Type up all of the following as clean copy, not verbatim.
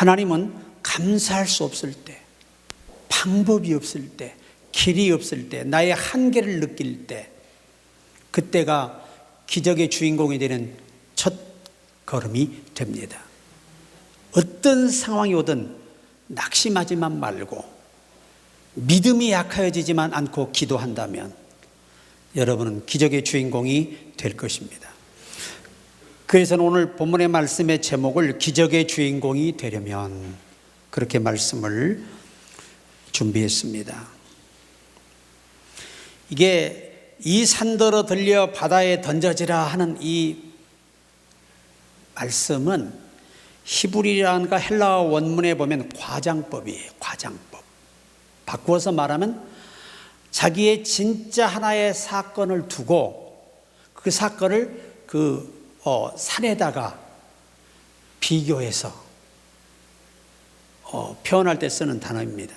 하나님은 감사할 수 없을 때, 방법이 없을 때, 길이 없을 때, 나의 한계를 느낄 때, 그때가 기적의 주인공이 되는 첫 걸음이 됩니다. 어떤 상황이 오든 낙심하지만 말고 믿음이 약해지지만 않고 기도한다면 여러분은 기적의 주인공이 될 것입니다. 그래서 오늘 본문의 말씀의 제목을 기적의 주인공이 되려면 그렇게 말씀을 준비했습니다. 이게 이 산더러 들려 바다에 던져지라 하는 이 말씀은 히브리어과 헬라어 원문에 보면 과장법이에요. 과장법. 바꾸어서 말하면 자기의 진짜 하나의 사건을 두고 그 사건을 산에다가 비교해서 표현할 때 쓰는 단어입니다.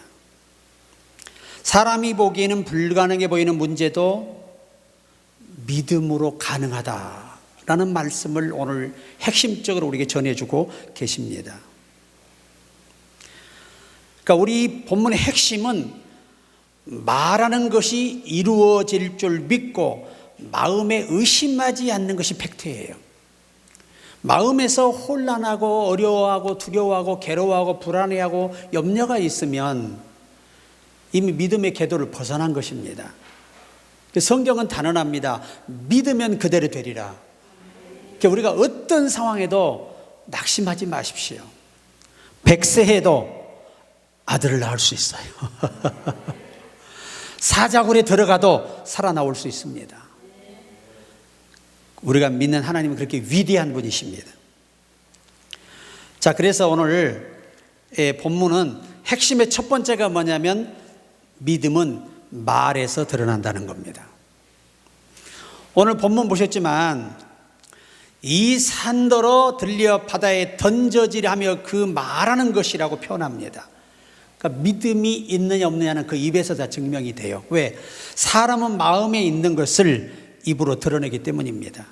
사람이 보기에는 불가능해 보이는 문제도 믿음으로 가능하다라는 말씀을 오늘 핵심적으로 우리에게 전해주고 계십니다. 그러니까 우리 본문의 핵심은 말하는 것이 이루어질 줄 믿고 마음에 의심하지 않는 것이 팩트예요. 마음에서 혼란하고 어려워하고 두려워하고 괴로워하고 불안해하고 염려가 있으면 이미 믿음의 궤도를 벗어난 것입니다. 성경은 단언합니다. 믿으면 그대로 되리라. 그러니까 우리가 어떤 상황에도 낙심하지 마십시오. 100세 해도 아들을 낳을 수 있어요. 사자굴에 들어가도 살아나올 수 있습니다. 우리가 믿는 하나님은 그렇게 위대한 분이십니다. 자, 그래서 오늘 본문은 핵심의 첫 번째가 뭐냐면 믿음은 말에서 드러난다는 겁니다. 오늘 본문 보셨지만 이 산더러 들려 바다에 던져지려 하며 그 말하는 것이라고 표현합니다. 그러니까 믿음이 있느냐 없느냐는 그 입에서 다 증명이 돼요. 왜? 사람은 마음에 있는 것을 입으로 드러내기 때문입니다.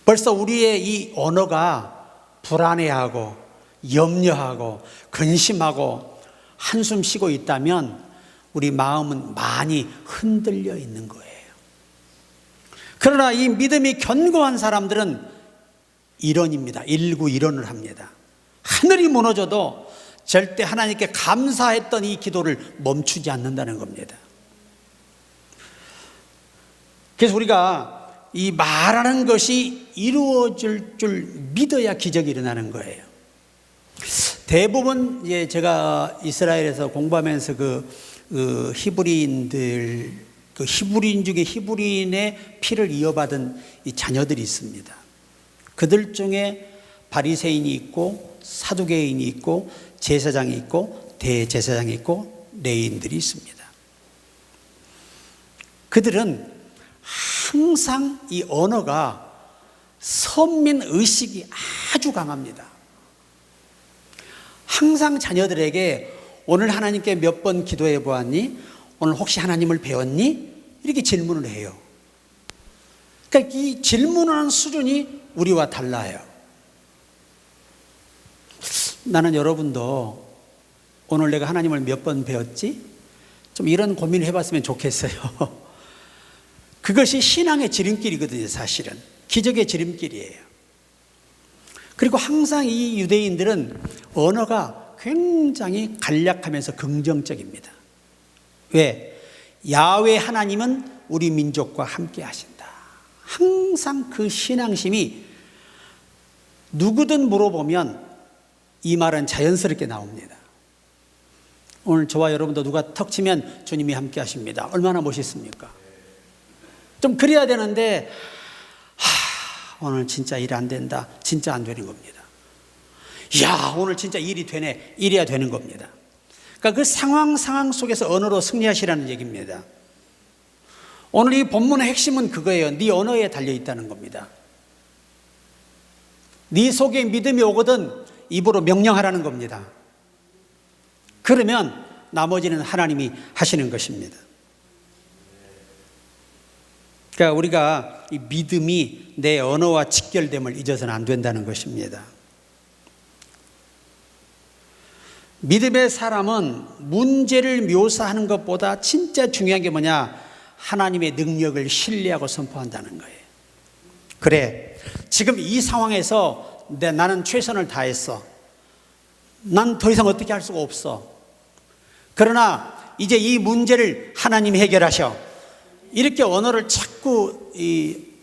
벌써 우리의 이 언어가 불안해하고 염려하고 근심하고 한숨 쉬고 있다면 우리 마음은 많이 흔들려 있는 거예요. 그러나 이 믿음이 견고한 사람들은 일언입니다. 일구일언을 합니다. 하늘이 무너져도 절대 하나님께 감사했던 이 기도를 멈추지 않는다는 겁니다. 그래서 우리가 이 말하는 것이 이루어질 줄 믿어야 기적이 일어나는 거예요. 대부분 제가 이스라엘에서 공부하면서 히브리인들, 히브리인 중에 히브리인의 피를 이어받은 이 자녀들이 있습니다. 그들 중에 바리새인이 있고 사두개인이 있고 제사장이 있고 대제사장이 있고 레위인들이 있습니다. 그들은 항상 이 언어가 선민 의식이 아주 강합니다. 항상 자녀들에게 오늘 하나님께 몇 번 기도해 보았니? 오늘 혹시 하나님을 배웠니? 이렇게 질문을 해요. 그러니까 이 질문하는 수준이 우리와 달라요. 나는 여러분도 오늘 내가 하나님을 몇 번 배웠지? 좀 이런 고민을 해봤으면 좋겠어요. 그것이 신앙의 지름길이거든요. 사실은 기적의 지름길이에요. 그리고 항상 이 유대인들은 언어가 굉장히 간략하면서 긍정적입니다. 왜? 야훼 하나님은 우리 민족과 함께 하신다. 항상 그 신앙심이 누구든 물어보면 이 말은 자연스럽게 나옵니다. 오늘 저와 여러분도 누가 턱 치면 주님이 함께 하십니다. 얼마나 멋있습니까? 좀 그래야 되는데 오늘 진짜 일 안 된다. 진짜 안 되는 겁니다. 야, 오늘 진짜 일이 되네. 이래야 되는 겁니다. 그러니까 그 상황 속에서 언어로 승리하시라는 얘기입니다. 오늘 이 본문의 핵심은 그거예요. 네 언어에 달려있다는 겁니다. 네 속에 믿음이 오거든 입으로 명령하라는 겁니다. 그러면 나머지는 하나님이 하시는 것입니다. 그러니까 우리가 이 믿음이 내 언어와 직결됨을 잊어서는 안 된다는 것입니다. 믿음의 사람은 문제를 묘사하는 것보다 진짜 중요한 게 뭐냐? 하나님의 능력을 신뢰하고 선포한다는 거예요. 그래, 지금 이 상황에서 나는 최선을 다했어. 난 더 이상 어떻게 할 수가 없어. 그러나 이제 이 문제를 하나님이 해결하셔. 이렇게 언어를 자꾸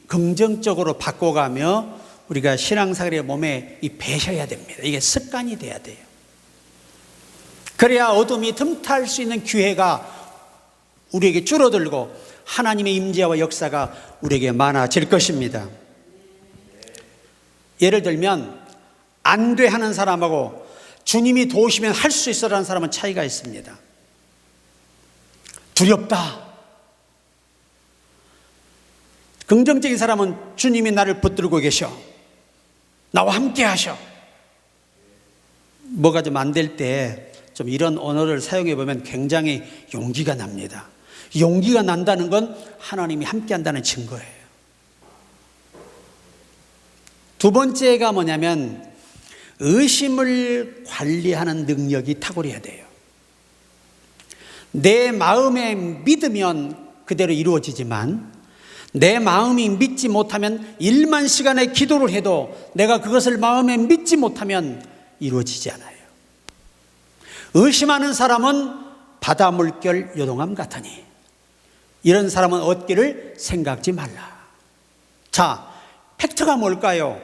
긍정적으로 바꿔가며 우리가 신앙생활의 몸에 배셔야 됩니다. 이게 습관이 돼야 돼요. 그래야 어둠이 틈탈 수 있는 기회가 우리에게 줄어들고 하나님의 임재와 역사가 우리에게 많아질 것입니다. 예를 들면 안 돼 하는 사람하고 주님이 도우시면 할 수 있어라는 사람은 차이가 있습니다. 두렵다. 긍정적인 사람은 주님이 나를 붙들고 계셔. 나와 함께 하셔. 뭐가 좀 안 될 때 좀 이런 언어를 사용해 보면 굉장히 용기가 납니다. 용기가 난다는 건 하나님이 함께 한다는 증거예요. 두 번째가 뭐냐면 의심을 관리하는 능력이 탁월해야 돼요. 내 마음에 믿으면 그대로 이루어지지만 내 마음이 믿지 못하면 1만 시간의 기도를 해도 내가 그것을 마음에 믿지 못하면 이루어지지 않아요. 의심하는 사람은 바다 물결 요동함 같으니 이런 사람은 얻기를 생각지 말라. 자, 팩트가 뭘까요?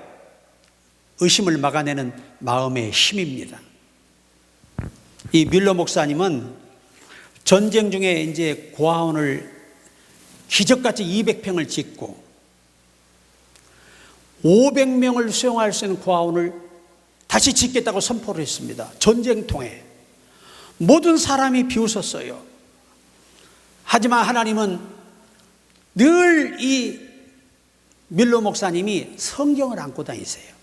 의심을 막아내는 마음의 힘입니다. 이 뮬러 목사님은 전쟁 중에 이제 고아원을 기적같이 200평을 짓고 500명을 수용할 수 있는 고아원을 다시 짓겠다고 선포를 했습니다. 전쟁통에 모든 사람이 비웃었어요. 하지만 하나님은 늘 이 뮬러 목사님이 성경을 안고 다니세요.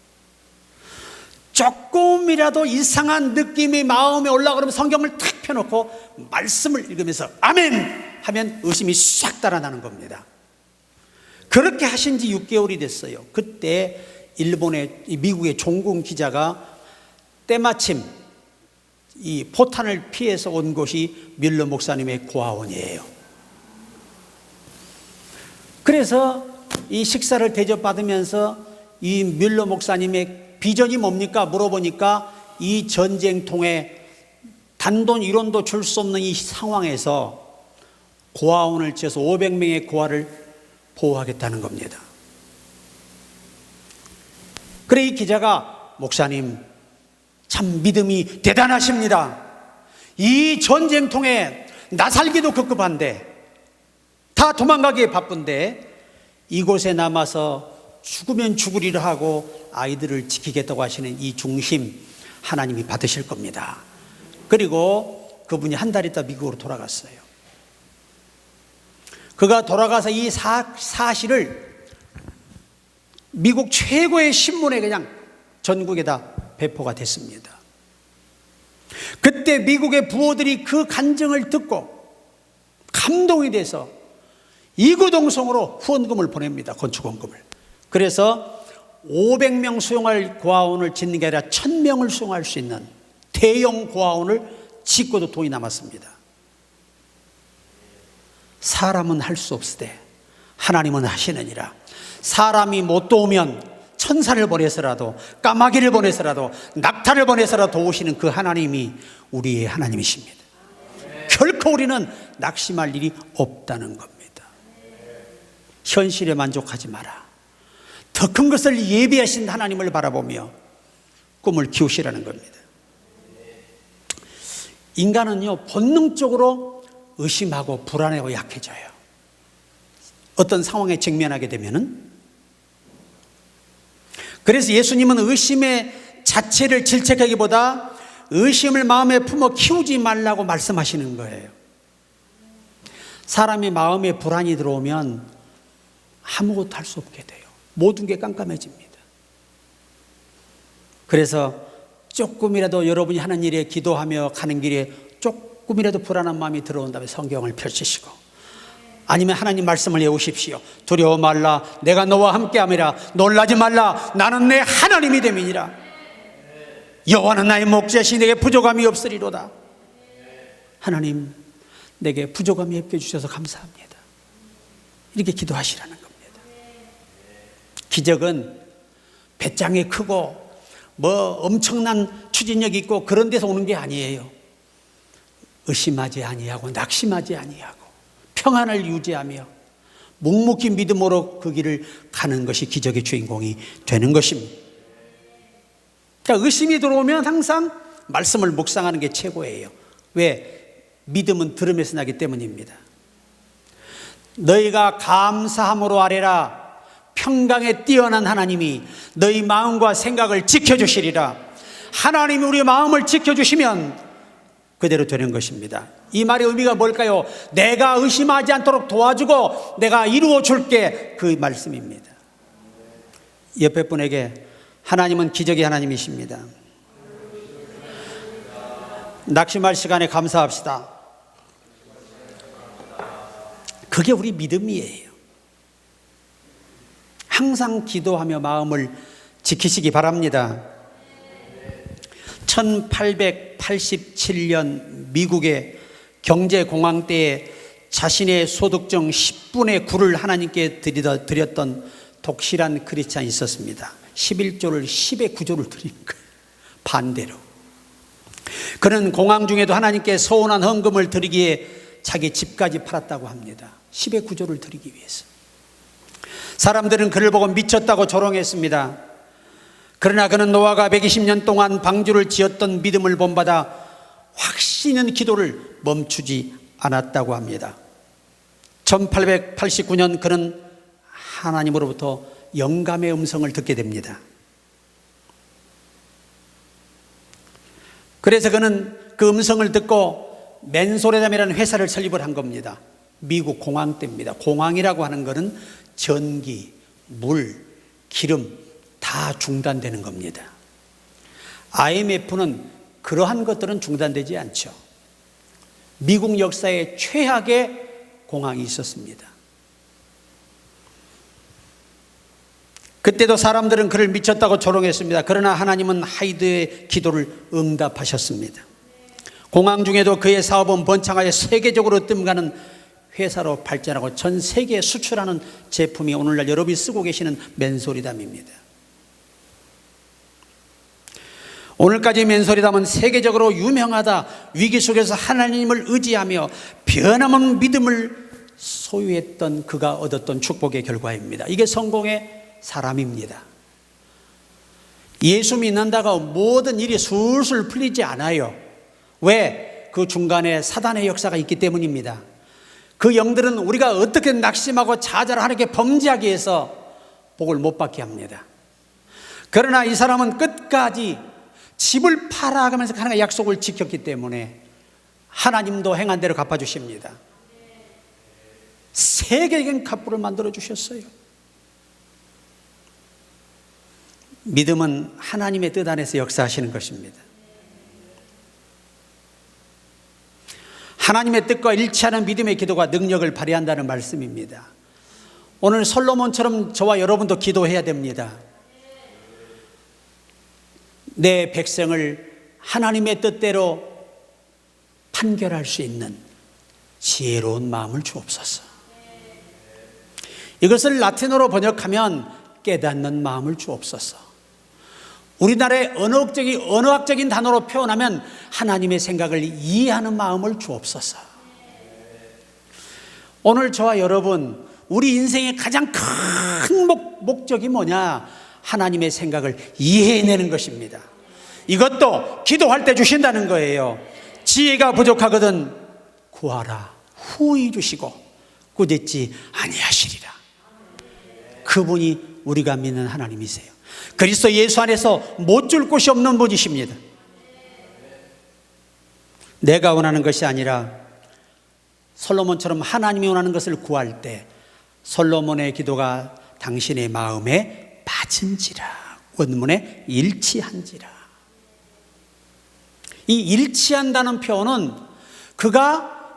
조금이라도 이상한 느낌이 마음에 올라오면 성경을 탁 펴놓고 말씀을 읽으면서 아멘 하면 의심이 싹 달아나는 겁니다. 그렇게 하신 지 6개월이 됐어요. 그때 미국의 종군 기자가 때마침 이 포탄을 피해서 온 곳이 뮬러 목사님의 고아원이에요. 그래서 이 식사를 대접받으면서 이 뮬러 목사님의 비전이 뭡니까? 물어보니까 이 전쟁통에 단돈 1원도 줄 수 없는 이 상황에서 고아원을 지어서 500명의 고아를 보호하겠다는 겁니다. 그래 이 기자가 목사님 참 믿음이 대단하십니다. 이 전쟁통에 나 살기도 급급한데 다 도망가기에 바쁜데 이곳에 남아서 죽으면 죽으리라 하고 아이들을 지키겠다고 하시는 이 중심 하나님이 받으실 겁니다. 그리고 그분이 한 달 있다 미국으로 돌아갔어요. 그가 돌아가서 이 사실을 미국 최고의 신문에 그냥 전국에다 배포가 됐습니다. 그때 미국의 부호들이 그 간증을 듣고 감동이 돼서 이구동성으로 후원금을 보냅니다. 건축원금을. 그래서 500명 수용할 고아원을 짓는 게 아니라 1000명을 수용할 수 있는 대형 고아원을 짓고도 돈이 남았습니다. 사람은 할 수 없으되 하나님은 하시느니라. 사람이 못 도우면 천사를 보내서라도 까마귀를 보내서라도 낙타를 보내서라도 도우시는 그 하나님이 우리의 하나님이십니다. 결코 우리는 낙심할 일이 없다는 겁니다. 현실에 만족하지 마라. 더 큰 것을 예비하신 하나님을 바라보며 꿈을 키우시라는 겁니다. 인간은요 본능적으로 의심하고 불안하고 약해져요. 어떤 상황에 직면하게 되면은. 그래서 예수님은 의심의 자체를 질책하기보다 의심을 마음에 품어 키우지 말라고 말씀하시는 거예요. 사람의 마음에 불안이 들어오면 아무것도 할 수 없게 돼요. 모든 게 깜깜해집니다. 그래서 조금이라도 여러분이 하는 일에 기도하며 가는 길에 조금이라도 불안한 마음이 들어온다면 성경을 펼치시고 아니면 하나님 말씀을 외우십시오. 두려워 말라 내가 너와 함께함이라 놀라지 말라 나는 내 하나님이 됨이니라. 여호와는 나의 목자시니 내게 부족함이 없으리로다. 하나님, 내게 부족함이 없게 주셔서 감사합니다. 이렇게 기도하시라는 겁니다. 기적은 배짱이 크고 엄청난 추진력이 있고 그런 데서 오는 게 아니에요. 의심하지 아니하고 낙심하지 아니하고 평안을 유지하며 묵묵히 믿음으로 그 길을 가는 것이 기적의 주인공이 되는 것입니다. 그러니까 의심이 들어오면 항상 말씀을 묵상하는 게 최고예요. 왜? 믿음은 들음에서 나기 때문입니다. 너희가 감사함으로 아뢰라. 평강에 뛰어난 하나님이 너희 마음과 생각을 지켜주시리라. 하나님이 우리 마음을 지켜주시면 그대로 되는 것입니다. 이 말의 의미가 뭘까요? 내가 의심하지 않도록 도와주고 내가 이루어 줄게, 그 말씀입니다. 옆에 분에게 하나님은 기적의 하나님이십니다. 낙심할 시간에 감사합시다. 그게 우리 믿음이에요. 항상 기도하며 마음을 지키시기 바랍니다. 1887년 미국의 경제공황 때에 자신의 소득 중 10분의 9를 하나님께 드렸던 독실한 크리스찬이 있었습니다. 11조를 10의 9조를 드린 거예요. 반대로. 그는 공황 중에도 하나님께 소원한 헌금을 드리기에 자기 집까지 팔았다고 합니다. 10의 9조를 드리기 위해서. 사람들은 그를 보고 미쳤다고 조롱했습니다. 그러나 그는 노아가 120년 동안 방주를 지었던 믿음을 본받아 확신 있는 기도를 멈추지 않았다고 합니다. 1889년 그는 하나님으로부터 영감의 음성을 듣게 됩니다. 그래서 그는 그 음성을 듣고 맨소레담이라는 회사를 설립을 한 겁니다. 미국 공황 때입니다. 공황이라고 하는 것은 전기, 물, 기름 다 중단되는 겁니다. IMF는 그러한 것들은 중단되지 않죠. 미국 역사에 최악의 공황이 있었습니다. 그때도 사람들은 그를 미쳤다고 조롱했습니다. 그러나 하나님은 하이드의 기도를 응답하셨습니다. 공황 중에도 그의 사업은 번창하여 세계적으로 뜸가는 회사로 발전하고 전 세계에 수출하는 제품이 오늘날 여러분이 쓰고 계시는 맨소리담입니다. 오늘까지 맨소리담은 세계적으로 유명하다. 위기 속에서 하나님을 의지하며 변함없는 믿음을 소유했던 그가 얻었던 축복의 결과입니다. 이게 성공의 사람입니다. 예수 믿는다고 모든 일이 술술 풀리지 않아요. 왜? 그 중간에 사단의 역사가 있기 때문입니다. 그 영들은 우리가 어떻게 낙심하고 좌절을 하나님께 범죄하기 위해서 복을 못 받게 합니다. 그러나 이 사람은 끝까지 집을 팔아가면서 하나님의 약속을 지켰기 때문에 하나님도 행한 대로 갚아주십니다. 세계적인 갑부를 만들어 주셨어요. 믿음은 하나님의 뜻 안에서 역사하시는 것입니다. 하나님의 뜻과 일치하는 믿음의 기도가 능력을 발휘한다는 말씀입니다. 오늘 솔로몬처럼 저와 여러분도 기도해야 됩니다. 내 백성을 하나님의 뜻대로 판결할 수 있는 지혜로운 마음을 주옵소서. 이것을 라틴어로 번역하면 깨닫는 마음을 주옵소서. 우리나라의 언어학적인 단어로 표현하면 하나님의 생각을 이해하는 마음을 주옵소서. 오늘 저와 여러분, 우리 인생의 가장 큰 목적이 뭐냐? 하나님의 생각을 이해해내는 것입니다. 이것도 기도할 때 주신다는 거예요. 지혜가 부족하거든 구하라. 후히 주시고 꾸짖지 아니하시리라. 그분이 우리가 믿는 하나님이세요. 그리스도 예수 안에서 못 줄 곳이 없는 분이십니다. 내가 원하는 것이 아니라 솔로몬처럼 하나님이 원하는 것을 구할 때 솔로몬의 기도가 당신의 마음에 맞은지라. 원문에 일치한지라. 이 일치한다는 표현은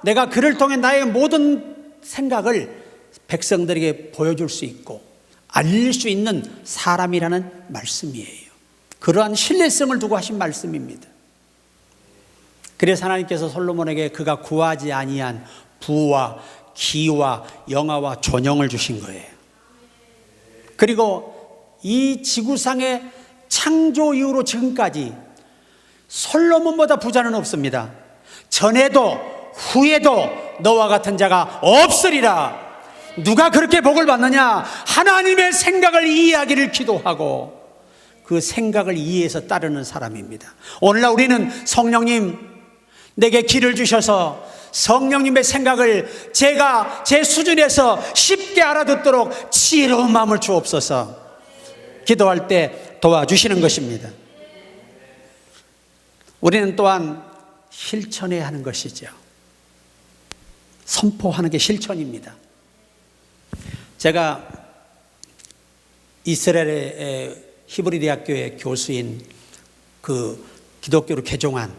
내가 그를 통해 나의 모든 생각을 백성들에게 보여줄 수 있고 알릴 수 있는 사람이라는 말씀이에요. 그러한 신뢰성을 두고 하신 말씀입니다. 그래서 하나님께서 솔로몬에게 그가 구하지 아니한 부와 기와 영화와 존영을 주신 거예요. 그리고 이 지구상의 창조 이후로 지금까지 솔로몬보다 부자는 없습니다. 전에도 후에도 너와 같은 자가 없으리라. 누가 그렇게 복을 받느냐? 하나님의 생각을 이해하기를 기도하고 그 생각을 이해해서 따르는 사람입니다. 오늘날 우리는 성령님 내게 길을 주셔서 성령님의 생각을 제가 제 수준에서 쉽게 알아듣도록 지혜로운 마음을 주옵소서. 기도할 때 도와주시는 것입니다. 우리는 또한 실천해야 하는 것이죠. 선포하는 게 실천입니다. 제가 이스라엘의 히브리 대학교의 교수인 그 기독교로 개종한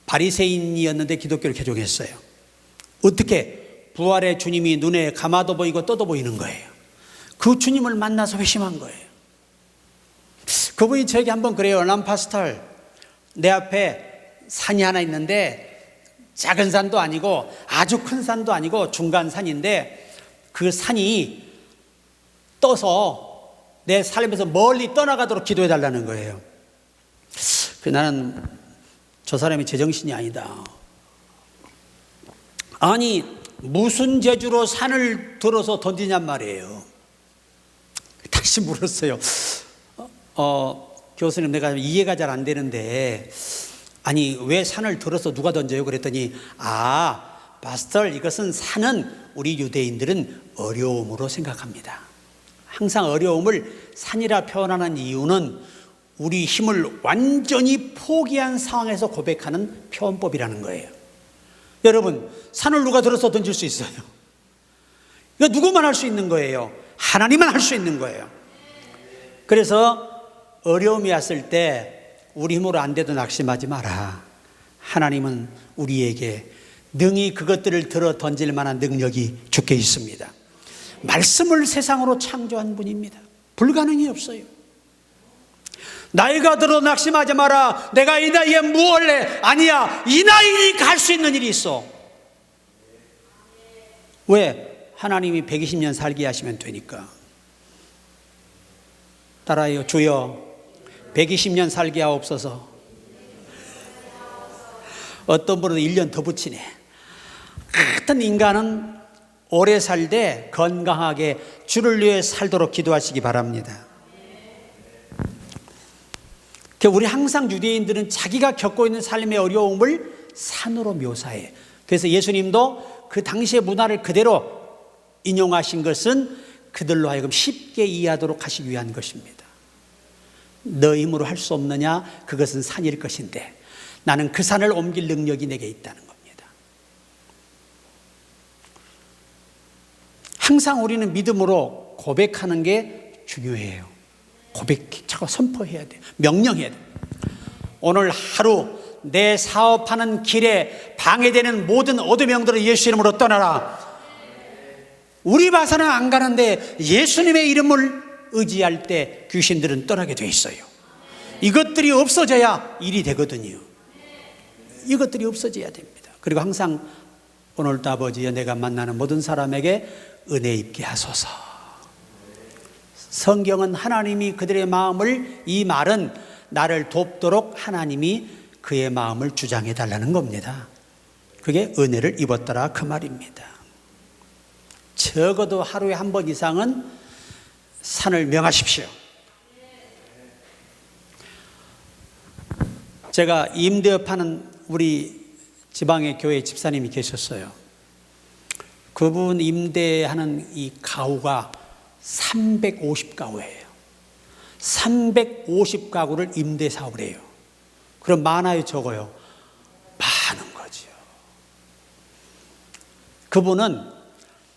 바리새인이었는데 기독교를 개종했어요. 어떻게? 부활의 주님이 눈에 감아도 보이고 떠도 보이는 거예요. 그 주님을 만나서 회심한 거예요. 그분이 저에게 한번 그래요. 람파스탈, 내 앞에 산이 하나 있는데 작은 산도 아니고 아주 큰 산도 아니고 중간 산인데 그 산이 떠서 내 삶에서 멀리 떠나가도록 기도해 달라는 거예요. 나는 저 사람이 제정신이 아니다. 아니 무슨 재주로 산을 들어서 던지냔 말이에요. 다시 물었어요. 교수님, 내가 이해가 잘 안 되는데 아니 왜 산을 들어서 누가 던져요? 그랬더니 파스터, 이것은 산은 우리 유대인들은 어려움으로 생각합니다. 항상 어려움을 산이라 표현하는 이유는 우리 힘을 완전히 포기한 상황에서 고백하는 표현법이라는 거예요. 여러분, 산을 누가 들어서 던질 수 있어요? 이거 누구만 할 수 있는 거예요? 하나님만 할 수 있는 거예요. 그래서 어려움이 왔을 때 우리 힘으로 안 돼도 낙심하지 마라. 하나님은 우리에게 능히 그것들을 들어 던질 만한 능력이 주께 있습니다. 말씀을 세상으로 창조한 분입니다. 불가능이 없어요. 나이가 들어 낙심하지 마라. 내가 이 나이에 뭐 할래? 아니야, 이 나이니까 할 수 있는 일이 있어. 왜? 하나님이 120년 살게 하시면 되니까. 따라해요. 주여 120년 살게 하옵소서. 어떤 분은 1년 더 붙이네. 같은 인간은 오래 살되 건강하게 주를 위해 살도록 기도하시기 바랍니다. 우리 항상 유대인들은 자기가 겪고 있는 삶의 어려움을 산으로 묘사해. 그래서 예수님도 그 당시의 문화를 그대로 인용하신 것은 그들로 하여금 쉽게 이해하도록 하시기 위한 것입니다. 너 힘으로 할 수 없느냐? 그것은 산일 것인데 나는 그 산을 옮길 능력이 내게 있다는 겁니다. 항상 우리는 믿음으로 고백하는 게 중요해요. 고백하고 선포해야 돼. 명령해야 돼. 오늘 하루 내 사업하는 길에 방해되는 모든 어둠의 영들을 예수 이름으로 떠나라. 우리 봐서는 안 가는데 예수님의 이름을 의지할 때 귀신들은 떠나게 돼 있어요. 이것들이 없어져야 일이 되거든요. 이것들이 없어져야 됩니다. 그리고 항상 오늘도 아버지여 내가 만나는 모든 사람에게 은혜 입게 하소서. 성경은 하나님이 그들의 마음을, 이 말은 나를 돕도록 하나님이 그의 마음을 주장해 달라는 겁니다. 그게 은혜를 입었더라 그 말입니다. 적어도 하루에 한 번 이상은 산을 명하십시오. 제가 임대업하는 우리 지방의 교회 집사님이 계셨어요. 그분 임대하는 이 가구가 350가구예요. 350가구를 임대 사업을 해요. 그럼 많아요, 적어요? 많은 거죠. 그분은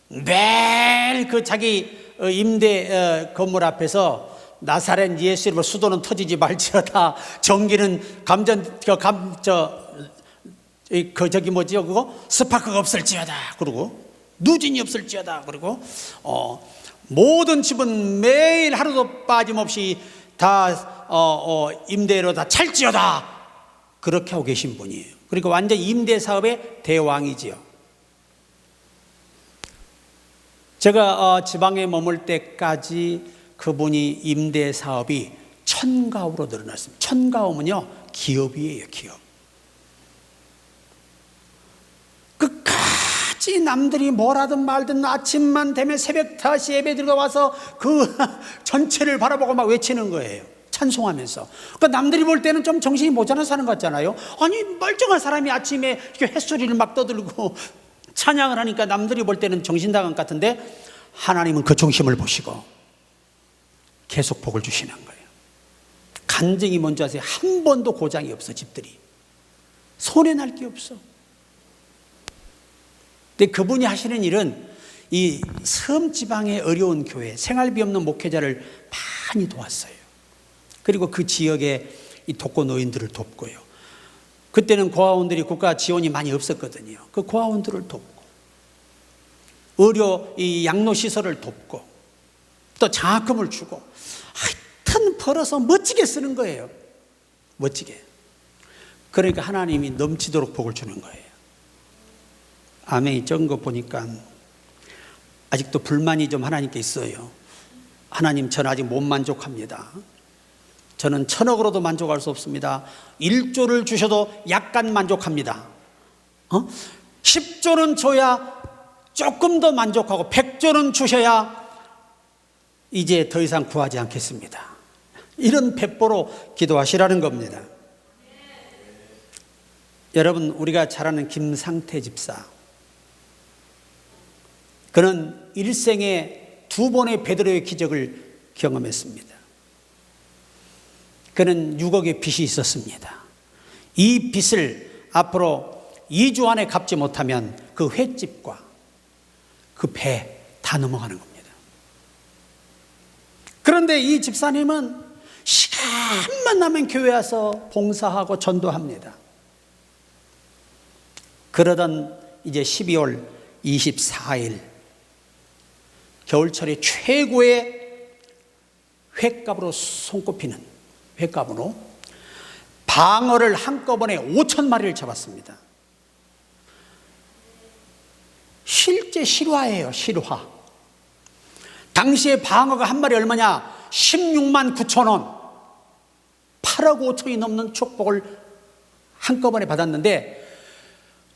매일 그 자기 임대 건물 앞에서 나사렛 예수 이름으로 수도는 터지지 말지어다, 전기는 스파크가 없을지어다, 그리고 누진이 없을지어다, 그리고 모든 집은 매일 하루도 빠짐없이 다 임대로 다 찰지어다 그렇게 하고 계신 분이에요. 그리고 완전 임대 사업의 대왕이지요. 제가 지방에 머물 때까지 그분이 임대 사업이 1000가구로 늘어났습니다. 1000가구면요 기업이에요. 기업. 끝까지 남들이 뭐라든 말든 아침만 되면 새벽 5시 예배 들어와서 그 전체를 바라보고 막 외치는 거예요. 찬송하면서. 그러니까 남들이 볼 때는 좀 정신이 모자란 사람 같잖아요. 아니 멀쩡한 사람이 아침에 이렇게 햇소리를 막 떠들고 찬양을 하니까 남들이 볼 때는 정신나간 것 같은데 하나님은 그 중심을 보시고 계속 복을 주시는 거예요. 간증이 뭔지 아세요? 한 번도 고장이 없어. 집들이 손해 날 게 없어. 근데 그분이 하시는 일은 이 섬 지방의 어려운 교회, 생활비 없는 목회자를 많이 도왔어요. 그리고 그 지역에 이 독거 노인들을 돕고요. 그때는 고아원들이 국가 지원이 많이 없었거든요. 그 고아원들을 돕고, 의료 이 양로 시설을 돕고, 또 장학금을 주고, 하여튼 벌어서 멋지게 쓰는 거예요. 멋지게. 그러니까 하나님이 넘치도록 복을 주는 거예요. 아멘이 적은 거 보니까 아직도 불만이 좀 하나님께 있어요. 하나님, 저는 아직 못 만족합니다. 저는 1000억으로도 만족할 수 없습니다. 1조를 주셔도 약간 만족합니다. 10조는 줘야 조금 더 만족하고 100조는 주셔야 이제 더 이상 구하지 않겠습니다. 이런 배포로 기도하시라는 겁니다. 여러분, 우리가 잘 아는 김상태 집사, 그는 일생에 2번의 베드로의 기적을 경험했습니다. 그는 6억의 빚이 있었습니다. 이 빚을 앞으로 2주 안에 갚지 못하면 그 횟집과 그 배 다 넘어가는 겁니다. 그런데 이 집사님은 시간만 나면 교회 와서 봉사하고 전도합니다. 그러던 이제 12월 24일 겨울철에 최고의 횟값으로 손꼽히는 횟값으로 방어를 한꺼번에 5,000마리를 잡았습니다. 실제 실화예요. 실화. 당시에 방어가 한 마리 얼마냐? 16만 9천 원. 8억 5천이 넘는 축복을 한꺼번에 받았는데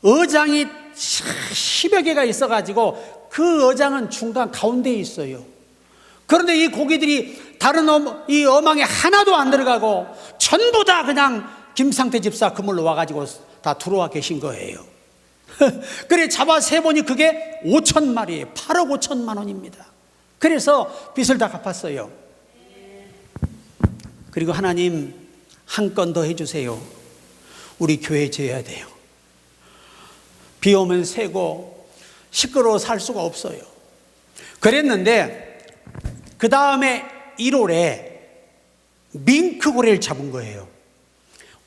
어장이 10여 개가 있어가지고 그 어장은 중간 가운데에 있어요. 그런데 이 고기들이 다른 이 어망에 하나도 안 들어가고 전부 다 그냥 김상태 집사 그물로 와가지고 다 들어와 계신 거예요. 그래 잡아 세보니 그게 5,000마리예요. 8억 5천만 원입니다. 그래서 빚을 다 갚았어요. 그리고 하나님 한 건 더 해주세요. 우리 교회 지어야 돼요. 비 오면 새고 시끄러워 살 수가 없어요. 그랬는데 그 다음에 1월에 밍크고래를 잡은 거예요.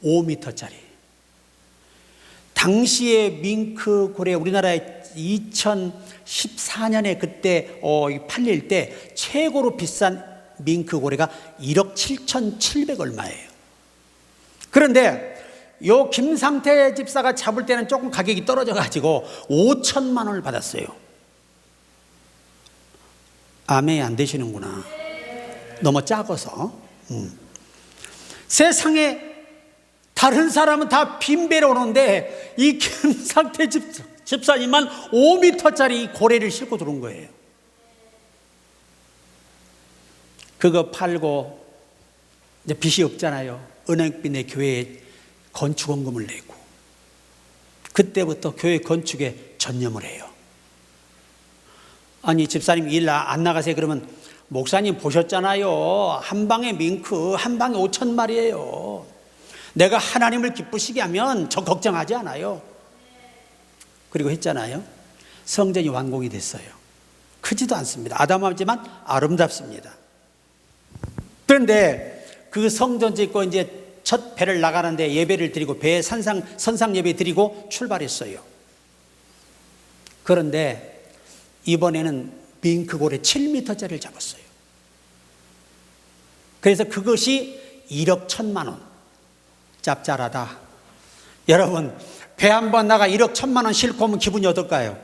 5m짜리. 당시에 밍크고래 우리나라에 2014년에 그때 팔릴 때 최고로 비싼 밍크고래가 1억 7,700 얼마예요. 그런데 요 김상태 집사가 잡을 때는 조금 가격이 떨어져 가지고 5천만 원을 받았어요. 아멘이 안 되시는구나. 너무 작아서. 세상에 다른 사람은 다 빈배로 오는데 이 김상태 집사님만 5m짜리 고래를 싣고 들어온 거예요. 그거 팔고 이제 빚이 없잖아요. 은행빚 내 교회에 건축원금을 내고 그때부터 교회 건축에 전념을 해요. 아니 집사님 일 안 나가세요? 그러면 목사님 보셨잖아요. 한 방에 밍크 한 방에 5,000마리예요. 내가 하나님을 기쁘시게 하면 저 걱정하지 않아요. 그리고 했잖아요. 성전이 완공이 됐어요. 크지도 않습니다. 아담하지만 아름답습니다. 그런데 그 성전 짓고 이제 첫 배를 나가는데 예배를 드리고 배 선상 예배 드리고 출발했어요. 그런데 이번에는 밍크고래 7m짜리를 잡았어요. 그래서 그것이 1억 1천만 원. 짭짤하다. 여러분, 배 한 번 나가 1억 1천만 원 싣고 오면 기분이 어떨까요?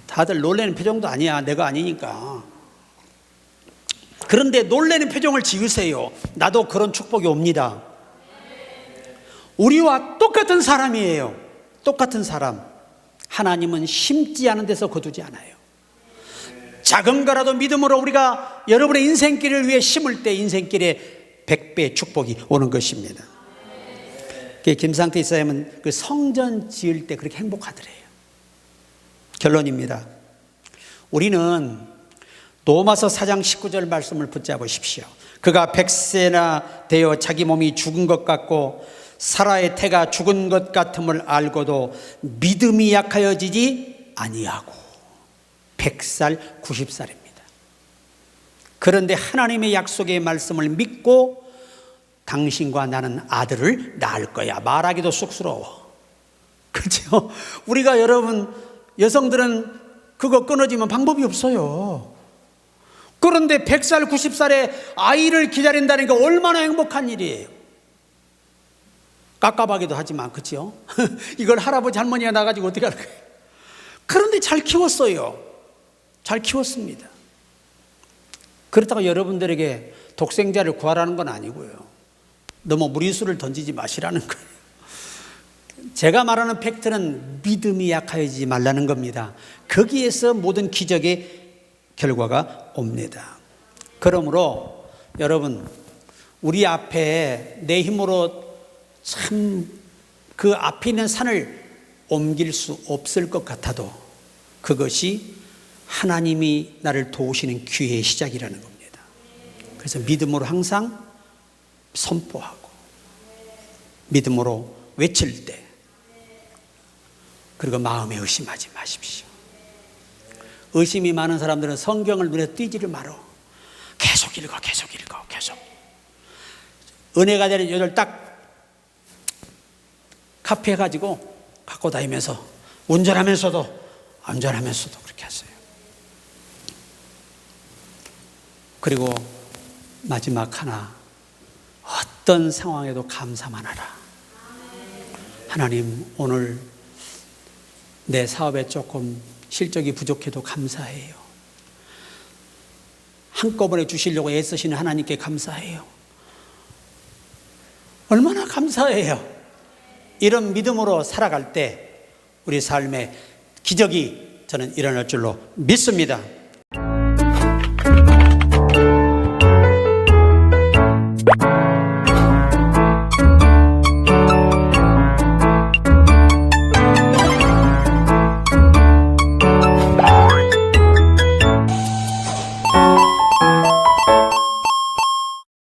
다들 놀라는 표정도 아니야. 내가 아니니까. 그런데 놀라는 표정을 지으세요. 나도 그런 축복이 옵니다. 우리와 똑같은 사람이에요. 똑같은 사람. 하나님은 심지 않은 데서 거두지 않아요. 작은 거라도 믿음으로 우리가 여러분의 인생길을 위해 심을 때 인생길에 100배의 축복이 오는 것입니다. 김상태 이사님은 그 성전 지을 때 그렇게 행복하더래요. 결론입니다. 우리는 로마서 4장 19절 말씀을 붙잡으십시오. 그가 100세나 되어 자기 몸이 죽은 것 같고 사라의 태가 죽은 것 같음을 알고도 믿음이 약하여지지 아니하고 100살 90살입니다. 그런데 하나님의 약속의 말씀을 믿고 당신과 나는 아들을 낳을 거야. 말하기도 쑥스러워. 그렇죠? 우리가 여러분 여성들은 그거 끊어지면 방법이 없어요. 그런데 100살 90살에 아이를 기다린다는 게 얼마나 행복한 일이에요. 깝깝하기도 하지만 그렇죠? 이걸 할아버지 할머니가 나가지고 어떻게 할 거예요? 그런데 잘 키웠어요. 잘 키웠습니다. 그렇다고 여러분들에게 독생자를 구하라는 건 아니고요. 너무 무리수를 던지지 마시라는 거예요. 제가 말하는 팩트는 믿음이 약하여지지 말라는 겁니다. 거기에서 모든 기적의 결과가 옵니다. 그러므로 여러분, 우리 앞에 내 힘으로 참 그 앞에 있는 산을 옮길 수 없을 것 같아도 그것이 하나님이 나를 도우시는 기회의 시작이라는 겁니다. 그래서 믿음으로 항상 선포하고 믿음으로 외칠 때, 그리고 마음에 의심하지 마십시오. 의심이 많은 사람들은 성경을 눈에 띄지를 말어. 계속 읽어. 은혜가 되는 여덟 딱 카페에 가지고 갖고 다니면서 운전하면서도 안전하면서도 그렇게 하세요. 그리고 마지막 하나, 어떤 상황에도 감사만 하라. 하나님, 오늘 내 사업에 조금 실적이 부족해도 감사해요. 한꺼번에 주시려고 애쓰시는 하나님께 감사해요. 얼마나 감사해요. 이런 믿음으로 살아갈 때 우리 삶에 기적이 저는 일어날 줄로 믿습니다.